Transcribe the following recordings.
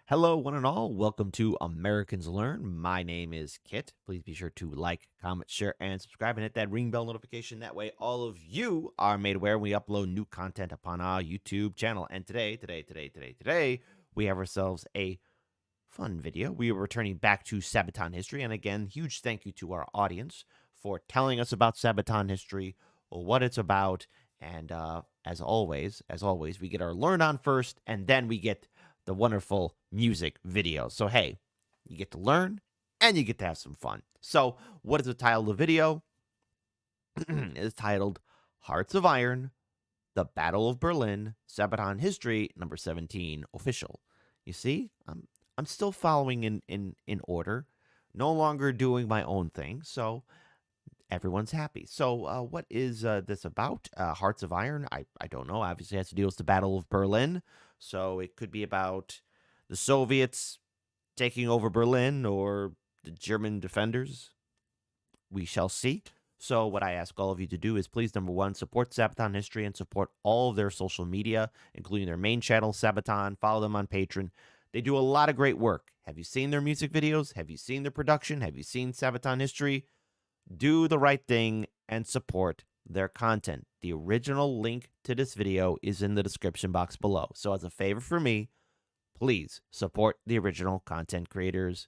Hello, one and all. Welcome to Americans Learn. My name is Kit. Please be sure to like, comment, share, and subscribe and hit that ring bell notification. That way, all of you are made aware when we upload new content upon our YouTube channel. And today, we have ourselves a fun video. We are returning back to Sabaton history. And again, huge thank you to our audience for telling us about Sabaton history, or what it's about. And as always, we get our learn on first, and then we get the wonderful music video. So, hey, you get to learn and you get to have some fun. So, what is the title of the video? It is titled Hearts of Iron, The Battle of Berlin, Sabaton History, number 17, official. You see, I'm still following in order, no longer doing my own thing. So, everyone's happy. So, what is this about? Hearts of Iron? I don't know. Obviously, it has to deal with the Battle of Berlin. So, it could be about the Soviets taking over Berlin or the German defenders. We shall see. So, what I ask all of you to do is please, number one, support Sabaton History and support all of their social media, including their main channel, Sabaton. Follow them on Patreon. They do a lot of great work. Have you seen their music videos? Have you seen their production? Have you seen Sabaton History? Do the right thing and support their content. The original link to this video is in the description box below. So as a favor for me, please support the original content creators,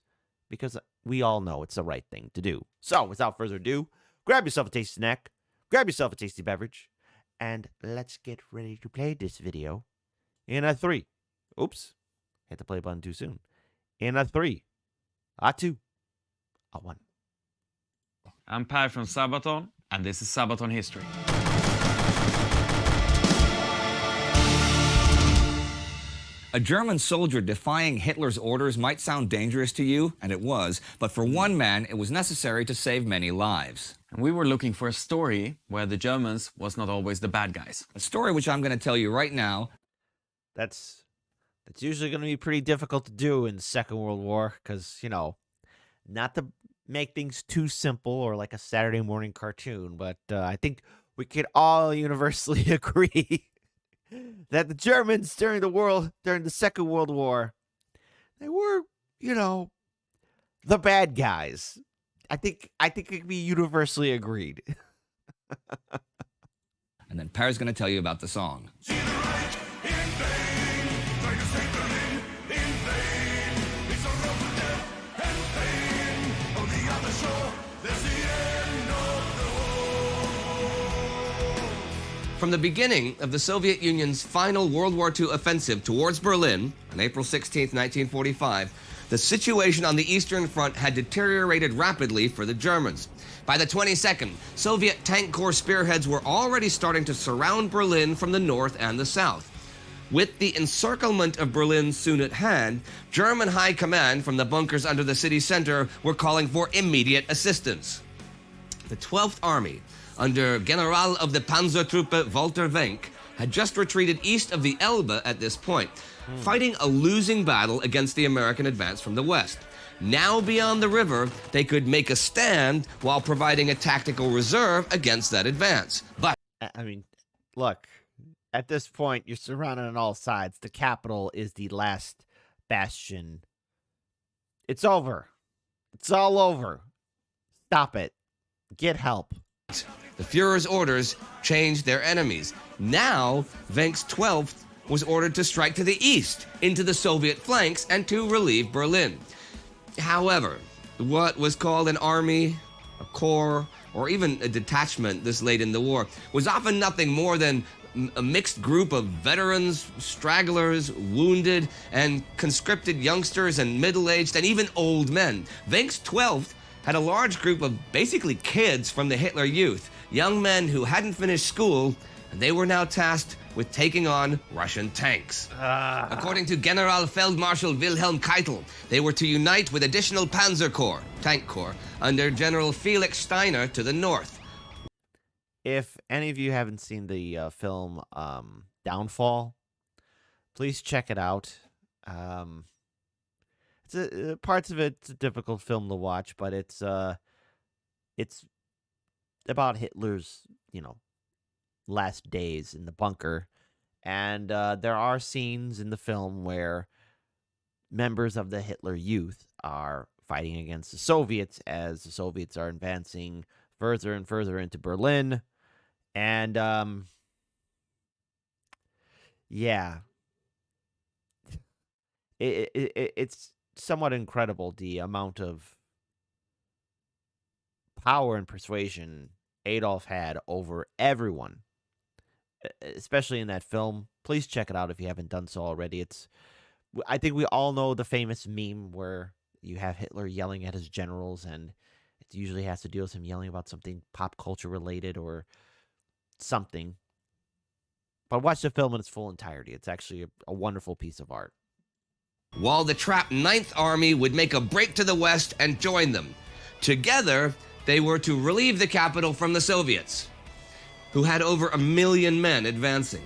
because we all know it's the right thing to do. So without further ado, grab yourself a tasty snack, grab yourself a tasty beverage, and let's get ready to play this video in a 3. Oops, hit the play button too soon. In a 3, a 2, a 1. I'm Per from Sabaton, and this is Sabaton History. A German soldier defying Hitler's orders might sound dangerous to you, and it was, but for one man, it was necessary to save many lives. And we were looking for a story where the Germans was not always the bad guys. A story which I'm going to tell you right now. That's usually going to be pretty difficult to do in the Second World War, because, not to make things too simple or like a Saturday morning cartoon, but I think we could all universally agree that the Germans during the Second World War, they were, the bad guys. I think it can be universally agreed. And then Per's going to tell you about the song. From the beginning of the Soviet Union's final World War II offensive towards Berlin on April 16, 1945, the situation on the Eastern Front had deteriorated rapidly for the Germans. By the 22nd, Soviet tank corps spearheads were already starting to surround Berlin from the north and the south. With the encirclement of Berlin soon at hand, German high command from the bunkers under the city center were calling for immediate assistance. The 12th Army, under General of the Panzertruppe Walter Wenck, had just retreated east of the Elbe at this point, fighting a losing battle against the American advance from the west. Now beyond the river, they could make a stand while providing a tactical reserve against that advance. But I mean, look, at this point, you're surrounded on all sides. The capital is the last bastion. It's over. It's all over. Stop it. Get help. the Fuhrer's orders changed their enemies. Now, Wenck's 12th was ordered to strike to the east, into the Soviet flanks, and to relieve Berlin. However, what was called an army, a corps, or even a detachment this late in the war was often nothing more than a mixed group of veterans, stragglers, wounded, and conscripted youngsters and middle-aged and even old men. Wenck's 12th had a large group of basically kids from the Hitler Youth, young men who hadn't finished school, and they were now tasked with taking on Russian tanks. According to General Feldmarschall Wilhelm Keitel, they were to unite with additional Panzer Corps, tank corps, under General Felix Steiner to the north. If any of you haven't seen the film Downfall, please check it out. Parts of it's a difficult film to watch, but it's about Hitler's, last days in the bunker. And there are scenes in the film where members of the Hitler Youth are fighting against the Soviets as the Soviets are advancing further and further into Berlin. And yeah, it's somewhat incredible the amount of power and persuasion Adolf had over everyone, especially in that film. Please check it out if you haven't done so already. I think we all know the famous meme where you have Hitler yelling at his generals, and it usually has to do with him yelling about something pop culture related or something. But watch the film in its full entirety. It's actually a wonderful piece of art. While the trapped Ninth Army would make a break to the west and join them. Together, they were to relieve the capital from the Soviets, who had over 1 million men advancing.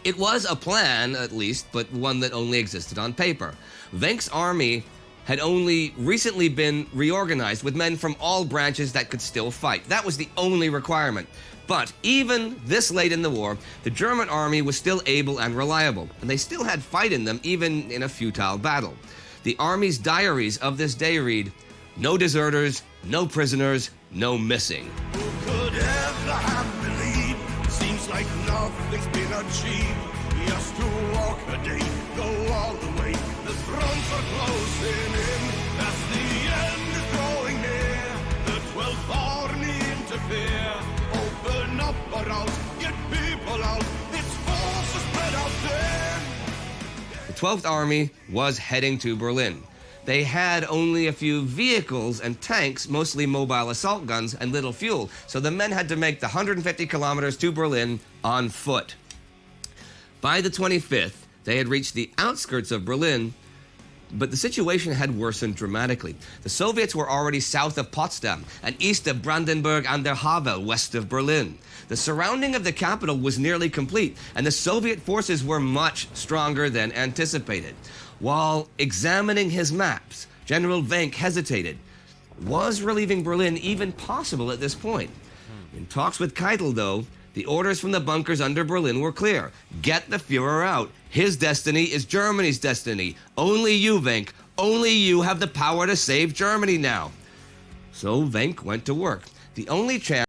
It was a plan, at least, but one that only existed on paper. Wenck's army had only recently been reorganized with men from all branches that could still fight. That was the only requirement. But even this late in the war, the German army was still able and reliable, and they still had fight in them, even in a futile battle. The army's diaries of this day read, "No deserters, no prisoners, no missing." Who could ever have believed? Seems like nothing's been achieved. Just to walk a day, go all the way. The fronts are closing in as the end is drawing near. The 12th Army interfere. Open up or out, get people out. Its forces spread out there. The 12th Army was heading to Berlin. They had only a few vehicles and tanks, mostly mobile assault guns, and little fuel, so the men had to make the 150 kilometers to Berlin on foot. By the 25th, they had reached the outskirts of Berlin, but the situation had worsened dramatically. The Soviets were already south of Potsdam and east of Brandenburg an der Havel, west of Berlin. The surrounding of the capital was nearly complete, and the Soviet forces were much stronger than anticipated. While examining his maps, General Wenck hesitated. Was relieving Berlin even possible at this point? In talks with Keitel, though, the orders from the bunkers under Berlin were clear. Get the Führer out. His destiny is Germany's destiny. Only you, Wenck, only you have the power to save Germany now. So Wenck went to work. The only chance...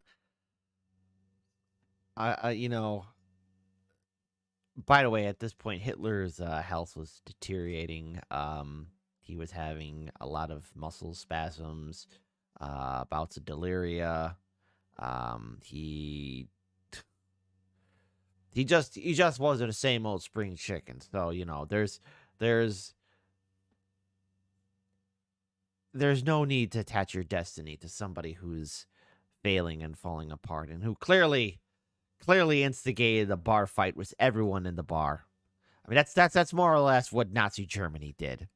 By the way, at this point, Hitler's health was deteriorating. He was having a lot of muscle spasms, bouts of delirium. He just wasn't the same old spring chicken. So, there's no need to attach your destiny to somebody who's failing and falling apart, and who clearly instigated the bar fight with everyone in the bar. I mean, that's more or less what Nazi Germany did.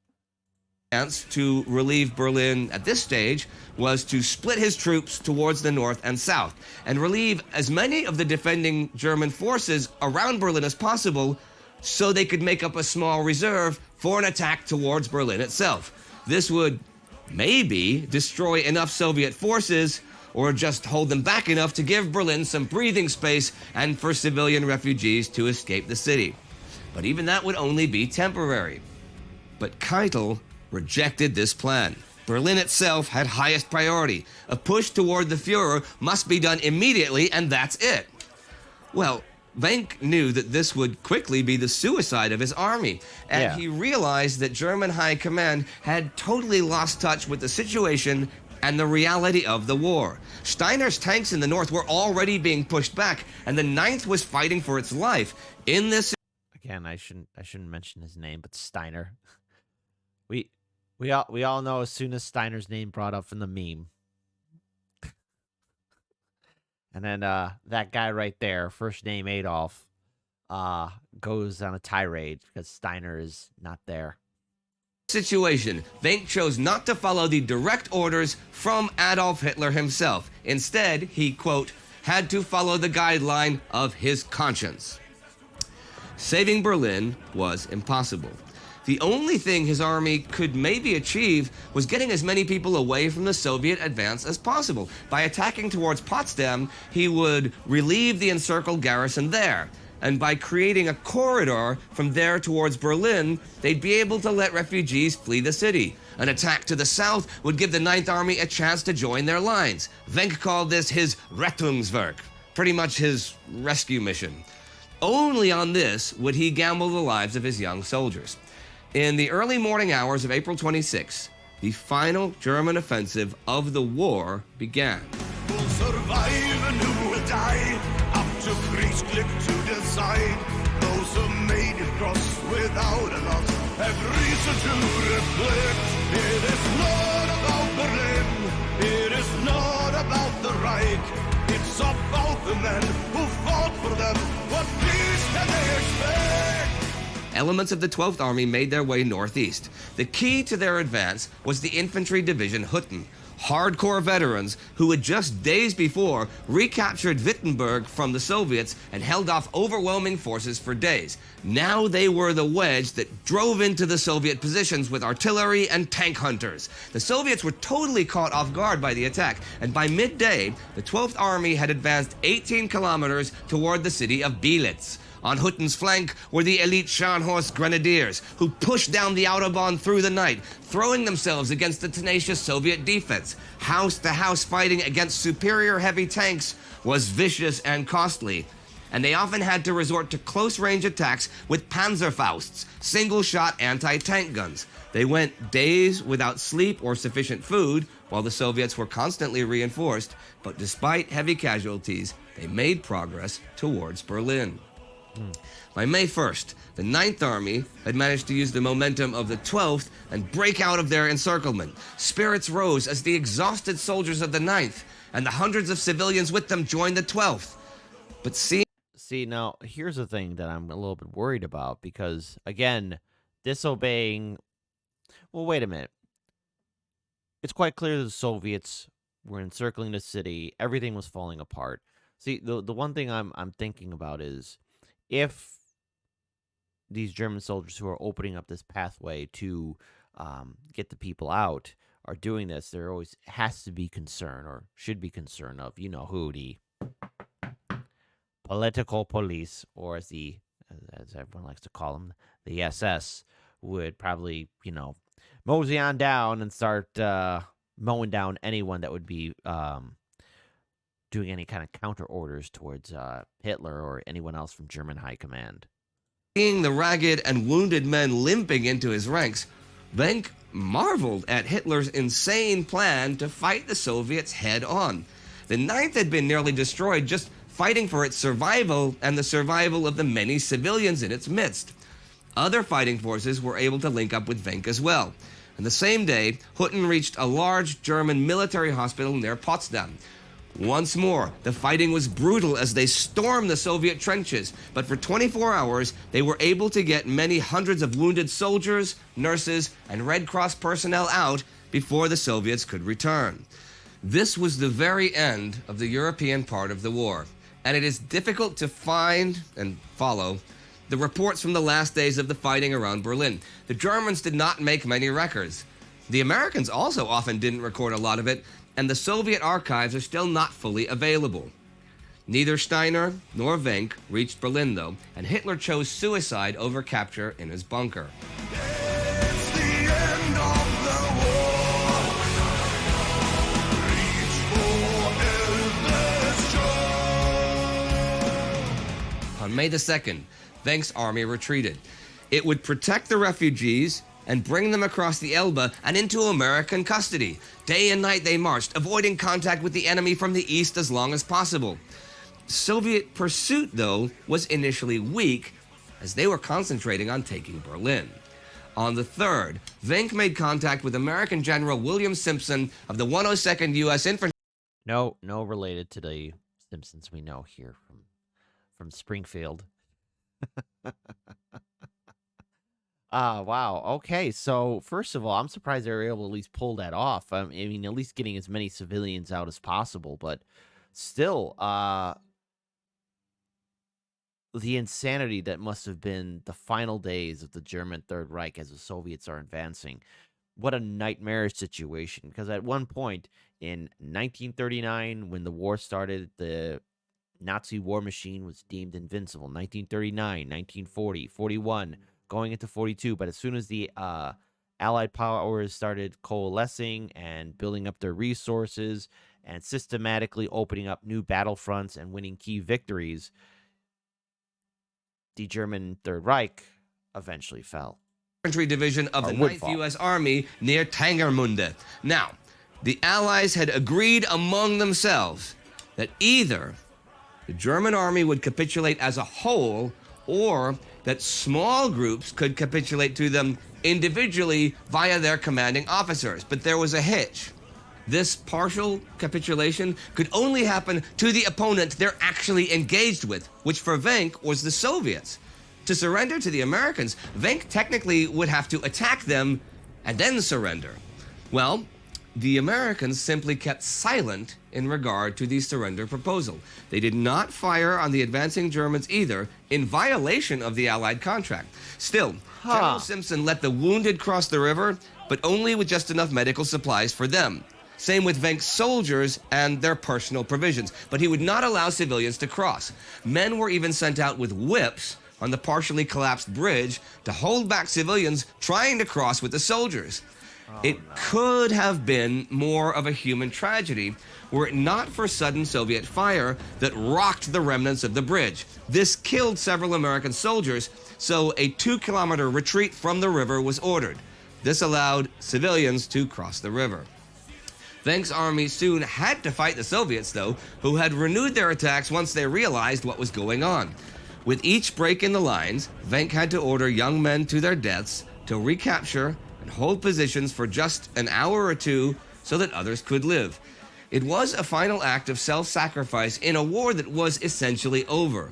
To relieve Berlin at this stage was to split his troops towards the north and south and relieve as many of the defending German forces around Berlin as possible so they could make up a small reserve for an attack towards Berlin itself. This would maybe destroy enough Soviet forces or just hold them back enough to give Berlin some breathing space and for civilian refugees to escape the city. But even that would only be temporary. But Keitel rejected this plan. Berlin itself had highest priority. A push toward the Führer must be done immediately, and that's it. Well, Wenck knew that this would quickly be the suicide of his army, and he realized that German high command had totally lost touch with the situation and the reality of the war. Steiner's tanks in the north were already being pushed back, and the 9th was fighting for its life. In this... Again, I shouldn't mention his name, but Steiner. We all know as soon as Steiner's name brought up in the meme. And then that guy right there, first name Adolf, goes on a tirade because Steiner is not there. Situation, Wenck chose not to follow the direct orders from Adolf Hitler himself. Instead, he, quote, had to follow the guideline of his conscience. Saving Berlin was impossible. The only thing his army could maybe achieve was getting as many people away from the Soviet advance as possible. By attacking towards Potsdam, he would relieve the encircled garrison there. And by creating a corridor from there towards Berlin, they'd be able to let refugees flee the city. An attack to the south would give the Ninth Army a chance to join their lines. Wenck called this his Rettungswerk, pretty much his rescue mission. Only on this would he gamble the lives of his young soldiers. In the early morning hours of April 26, the final German offensive of the war began. Who'll survive and who will die? Up to Kriegsglück to decide. Those who made it cross without a loss have reason to reflect. It is not about Berlin. It is not about the Reich. It's about the men who fought for them. What peace can they expect? Elements of the 12th Army made their way northeast. The key to their advance was the infantry division Hutten, hardcore veterans who had just days before recaptured Wittenberg from the Soviets and held off overwhelming forces for days. Now they were the wedge that drove into the Soviet positions with artillery and tank hunters. The Soviets were totally caught off guard by the attack, and by midday, the 12th Army had advanced 18 kilometers toward the city of Bielitz. On Hutten's flank were the elite Scharnhorst Grenadiers, who pushed down the Autobahn through the night, throwing themselves against the tenacious Soviet defense. House-to-house fighting against superior heavy tanks was vicious and costly, and they often had to resort to close-range attacks with Panzerfausts, single-shot anti-tank guns. They went days without sleep or sufficient food, while the Soviets were constantly reinforced, but despite heavy casualties, they made progress towards Berlin. By May 1st, the 9th Army had managed to use the momentum of the 12th and break out of their encirclement. Spirits rose as the exhausted soldiers of the 9th and the hundreds of civilians with them joined the 12th. But See, now, here's the thing that I'm a little bit worried about because, again, disobeying... Well, wait a minute. It's quite clear that the Soviets were encircling the city. Everything was falling apart. See, the one thing I'm thinking about is if these German soldiers who are opening up this pathway to get the people out are doing this, there always has to be concern or should be concern of, you know who, the political police, or as everyone likes to call them, the SS, would probably, mosey on down and start mowing down anyone that would be doing any kind of counter orders towards Hitler or anyone else from German high command. seeing the ragged and wounded men limping into his ranks, Wenck marveled at Hitler's insane plan to fight the Soviets head on. The Ninth had been nearly destroyed just fighting for its survival and the survival of the many civilians in its midst. Other fighting forces were able to link up with Wenck as well. And the same day, Hutten reached a large German military hospital near Potsdam. Once more, the fighting was brutal as they stormed the Soviet trenches, but for 24 hours, they were able to get many hundreds of wounded soldiers, nurses, and Red Cross personnel out before the Soviets could return. This was the very end of the European part of the war, and it is difficult to find and follow the reports from the last days of the fighting around Berlin. The Germans did not make many records. The Americans also often didn't record a lot of it, and the Soviet archives are still not fully available. Neither Steiner nor Wenck reached Berlin, though, and Hitler chose suicide over capture in his bunker. It's the end of the war. Reach for Elvis Joe. On May the 2nd, Wenck's army retreated. It would protect the refugees and bring them across the Elbe and into American custody. Day and night they marched, avoiding contact with the enemy from the east as long as possible. Soviet pursuit, though, was initially weak, as they were concentrating on taking Berlin. On the 3rd, Wenck made contact with American General William Simpson of the 102nd U.S. Infantry. No related to the Simpsons we know here from Springfield. Wow. Okay, so first of all, I'm surprised they were able to at least pull that off. I mean, at least getting as many civilians out as possible, but still, the insanity that must have been the final days of the German Third Reich as the Soviets are advancing. What a nightmarish situation, because at one point in 1939, when the war started, the Nazi war machine was deemed invincible. 1939, 1940, 41, going into 42. But as soon as the Allied powers started coalescing and building up their resources and systematically opening up new battlefronts and winning key victories, the German Third Reich eventually fell. Infantry Division of the Or would 9th fall. U.S. Army near Tangermunde. Now, the Allies had agreed among themselves that either the German army would capitulate as a whole or that small groups could capitulate to them individually via their commanding officers. But there was a hitch. This partial capitulation could only happen to the opponent they're actually engaged with, which for Wenck was the Soviets. To surrender to the Americans, Wenck technically would have to attack them and then surrender. Well, the Americans simply kept silent in regard to the surrender proposal. They did not fire on the advancing Germans either, in violation of the Allied contract. Still, General Simpson let the wounded cross the river, but only with just enough medical supplies for them. Same with Wenck's soldiers and their personal provisions, but he would not allow civilians to cross. Men were even sent out with whips on the partially collapsed bridge to hold back civilians trying to cross with the soldiers. Could have been more of a human tragedy were it not for sudden Soviet fire that rocked the remnants of the bridge. This killed several American soldiers, so a 2-kilometer retreat from the river was ordered. This allowed civilians to cross the river. Wenck's army soon had to fight the Soviets, though, who had renewed their attacks once they realized what was going on. With each break in the lines, Wenck had to order young men to their deaths to recapture and hold positions for just an hour or two so that others could live. It was a final act of self-sacrifice in a war that was essentially over.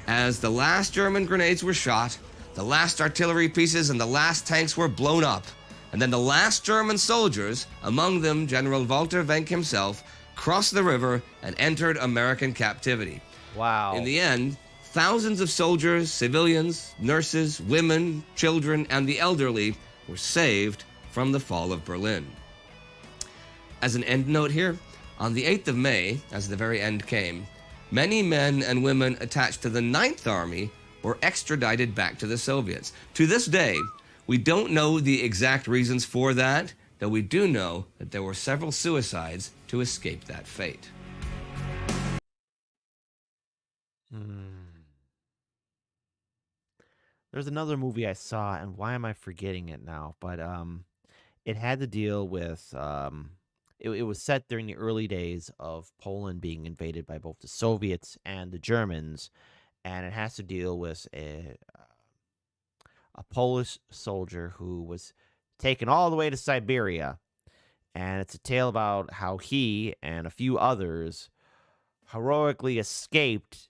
As the last German grenades were shot, the last artillery pieces and the last tanks were blown up, and then the last German soldiers, among them General Walter Wenck himself, crossed the river and entered American captivity. Wow. In the end, thousands of soldiers, civilians, nurses, women, children, and the elderly were saved from the fall of Berlin. As an end note here, on the 8th of May, as the very end came, many men and women attached to the 9th Army were extradited back to the Soviets. To this day, we don't know the exact reasons for that, though we do know that there were several suicides to escape that fate. There's another movie I saw, and why am I forgetting it now? But it had to deal with it was set during the early days of Poland being invaded by both the Soviets and the Germans, and it has to deal with a Polish soldier who was taken all the way to Siberia, and it's a tale about how he and a few others heroically escaped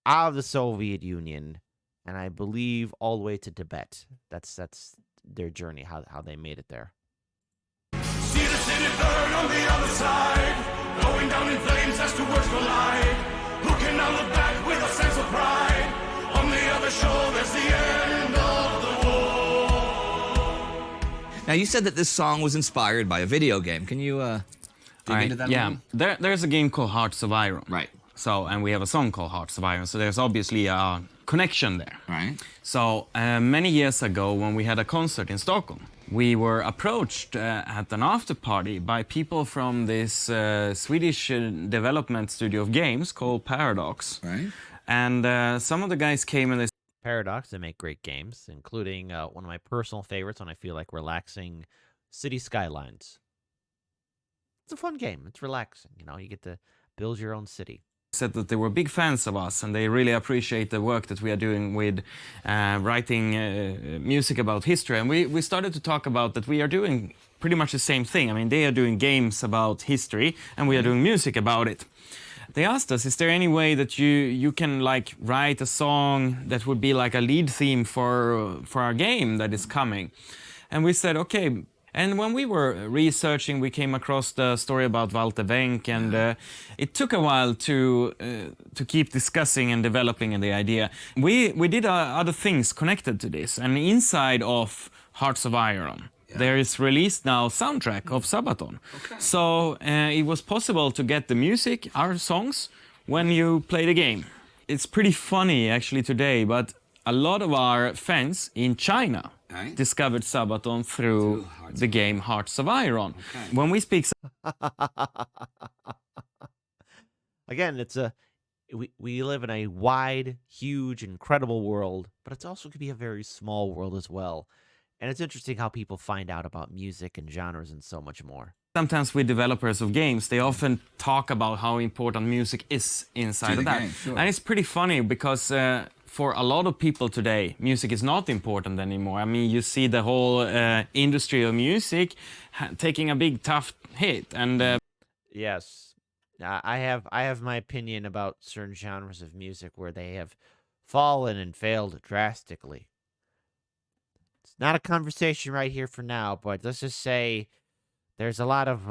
out of the Soviet Union, and I believe all the way to Tibet. That's their journey, how they made it there. See the city burn on the other side, going down in flames as two worlds collide. Who can now look back with a sense of pride? On the other shore, there's the end of the war. Now, you said that this song was inspired by a video game. Can you dig into that a yeah, little? there's a game called Hearts of Iron. Right. So, and we have a song called Hearts of Iron. So there's obviously a connection there. Right. So many years ago, when we had a concert in Stockholm, we were approached at an after party by people from this Swedish development studio of games called Paradox. Right. And some of the guys came and they Paradox, they make great games, including one of my personal favorites when I feel like relaxing, City Skylines. It's a fun game. It's relaxing. You know, you get to build your own city. said that they were big fans of us and they really appreciate the work that we are doing with writing music about history. And we started to talk about that we are doing pretty much the same thing. I mean, they are doing games about history and we are doing music about it. They asked us, is there any way that you can like write a song that would be like a lead theme for our game that is coming? And we said, okay. And when we were researching, we came across the story about Walter Wenck, and it took a while to keep discussing and developing the idea. We did other things connected to this, and inside of Hearts of Iron, there is released now soundtrack of Sabaton. Okay. So it was possible to get the music, our songs, when you play the game. It's pretty funny actually today, but a lot of our fans in China discovered Sabaton through the game Hearts of Iron. When we speak Again, we live in a wide, huge, incredible world, but it's also could be a very small world as well. And it's interesting how people find out about music and genres and so much more. sometimes with developers of games, they often talk about how important music is inside of that. Game, sure. And it's pretty funny because for a lot of people today, music is not important anymore. I mean, you see the whole industry of music taking a big tough hit. And Yes, I have my opinion about certain genres of music where they have fallen and failed drastically. It's not a conversation right here for now, but let's just say there's a lot of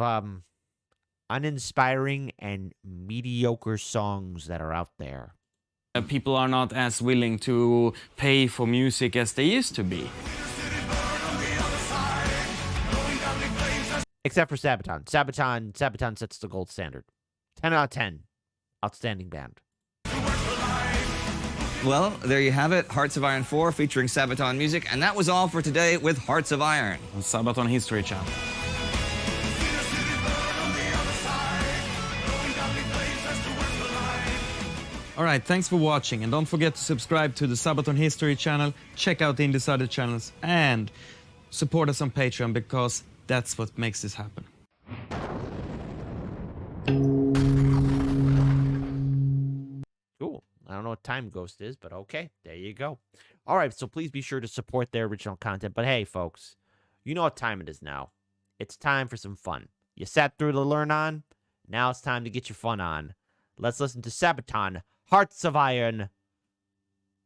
uninspiring and mediocre songs that are out there. people are not as willing to pay for music as they used to be. Except for Sabaton. Sabaton sets the gold standard. 10 out of 10. Outstanding band. Well, there you have it. Hearts of Iron 4 featuring Sabaton music. And that was all for today with Hearts of Iron. On Sabaton History Channel. All right, thanks for watching, and don't forget to subscribe to the Sabaton History Channel, check out Indie's other channels, and support us on Patreon, because that's what makes this happen. Cool. I don't know what Time Ghost is, but okay. There you go. All right, so please be sure to support their original content. But hey, folks, you know what time it is now. It's time for some fun. You sat through the learn on. Now it's time to get your fun on. Let's listen to Sabaton, Hearts of Iron.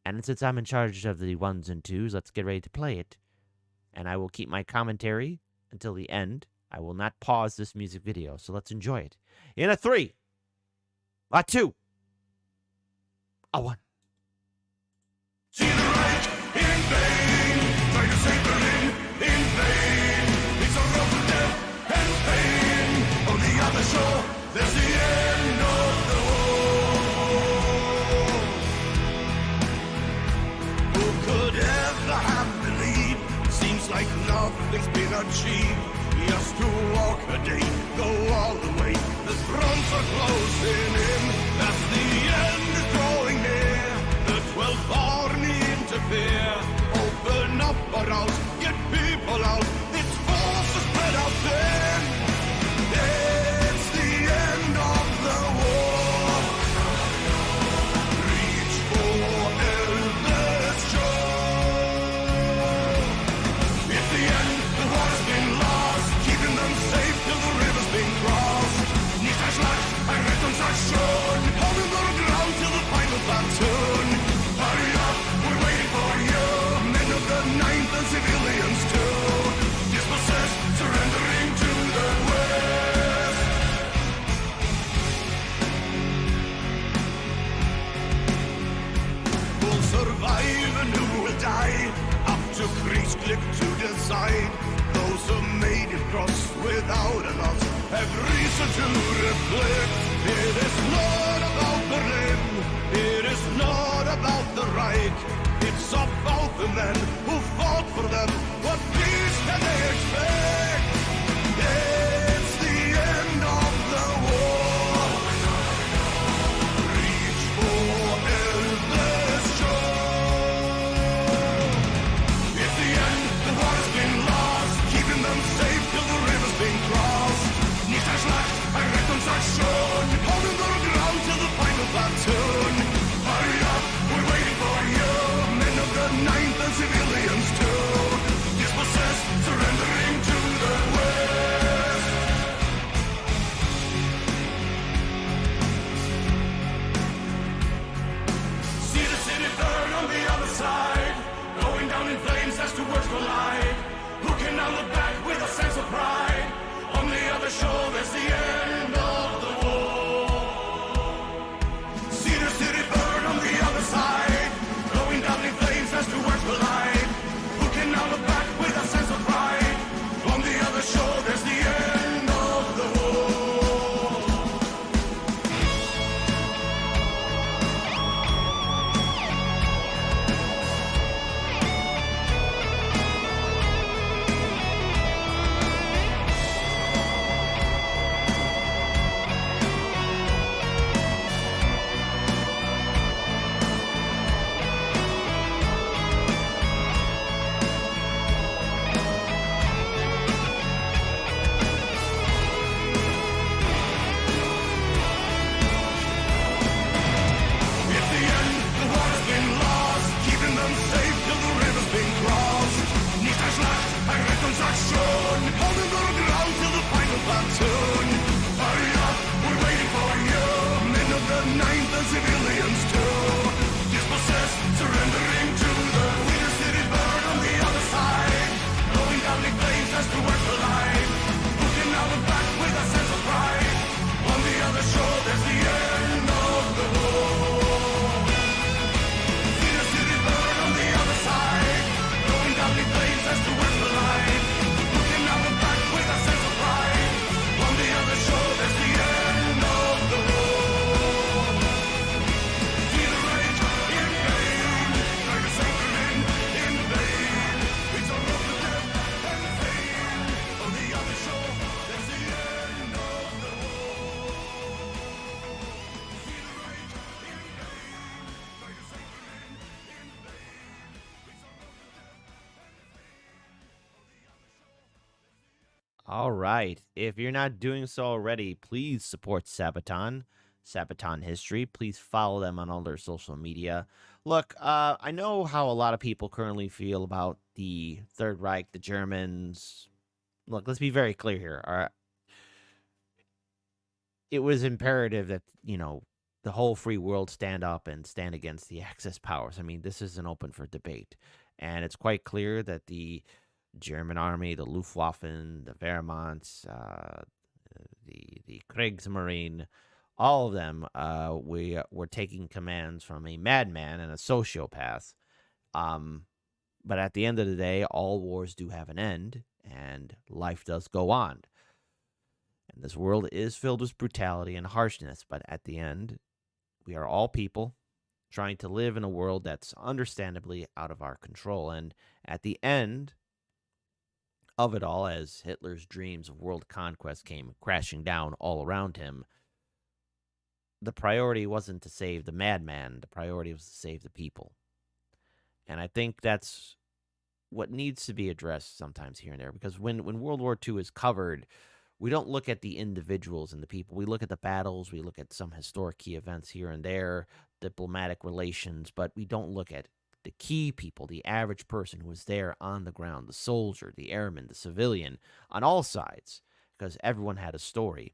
And since I'm in charge of the ones and twos, let's get ready to play it. And I will keep my commentary until the end. I will not pause this music video, so let's enjoy it. In a 3, a 2, a 1. See the right in vain, try to save Berlin in vain. It's a road to death and pain. On the other shore, there's the end of the war. Who could ever have believed? Seems like nothing's been achieved. Just to walk a day, go all the way. The fronts are closing in as the end is drawing near. The 12th army interfere. Open up or else, get people out. Its forces spread out there. It's the end of the war. Reach for endless shore. It's the end, the war has been lost. Keeping them safe till the river's been crossed. Nicht ein Schlag, ein Rettungsaktion. Holding the ground till the final platoon. Hurry up, we're waiting for you. Men of the 9th and civilians too. Dispossessed, surrendering to the West. Who'll survive and who will die? Up to Kriegsglück to decide. Those who made it cross without a loss have reason to reflect. It is not about Berlin. It is not about the Reich. It's about the men who fought for them. What peace can they expect? It's the end of the war. Reach for endless shore. It's the end, the war has been lost. Keeping them safe till the river's been crossed. Nicht ein Schlag, ein Rettungsaktion. Holding the ground till the final platoon. Hurry up, we're waiting for you. Men of the 9th and civilians too. Dispossessed, surrendering to the West. See the city burn on the other side. Going down in flames as two worlds collide. Who can now look back with a sense of pride? On the other shore, there's the end of the war. See the city burn on the other side. Going down in flames as two worlds collide. Who can now look back with a sense of pride? On the other shore, there's the end of the war. All right. If you're not doing so already, please support Sabaton, Sabaton History. Please follow them on all their social media. Look, I know how a lot of people currently feel about the Third Reich, the Germans. Look, let's be very clear here. All right. It was imperative that, the whole free world stand up and stand against the Axis powers. I mean, this isn't open for debate. And it's quite clear that the German army, the Luftwaffe, the Wehrmacht, the Kriegsmarine, all of them, we were taking commands from a madman and a sociopath. Um, but at the end of the day, all wars do have an end, and life does go on. And this world is filled with brutality and harshness, but at the end, we are all people trying to live in a world that's understandably out of our control. And at the end of it all, as Hitler's dreams of world conquest came crashing down all around him, the priority wasn't to save the madman. The priority was to save the people. And I think that's what needs to be addressed sometimes here and there, because when World War II is covered, we don't look at the individuals and the people. We look at the battles. We look at some historic key events here and there, diplomatic relations, but we don't look at the key people, the average person who was there on the ground, the soldier, the airman, the civilian, on all sides, because everyone had a story.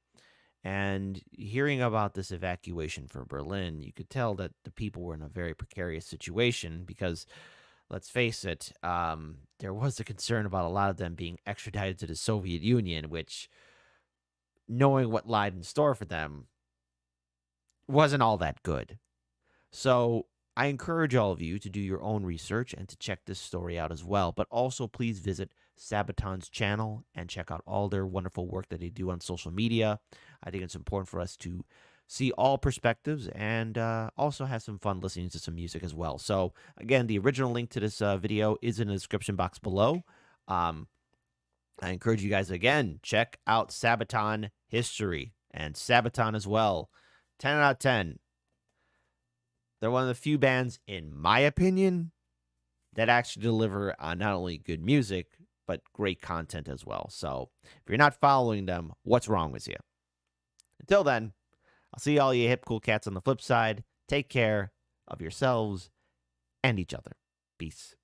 And hearing about this evacuation for Berlin, you could tell that the people were in a very precarious situation because, let's face it, there was a concern about a lot of them being extradited to the Soviet Union, which, knowing what lied in store for them, wasn't all that good. So I encourage all of you to do your own research and to check this story out as well. But also, please visit Sabaton's channel and check out all their wonderful work that they do on social media. I think it's important for us to see all perspectives and also have some fun listening to some music as well. So, again, the original link to this video is in the description box below. I encourage you guys, again, check out Sabaton History and Sabaton as well. 10 out of 10. They're one of the few bands, in my opinion, that actually deliver on not only good music, but great content as well. So if you're not following them, what's wrong with you? Until then, I'll see all you hip cool cats on the flip side. Take care of yourselves and each other. Peace.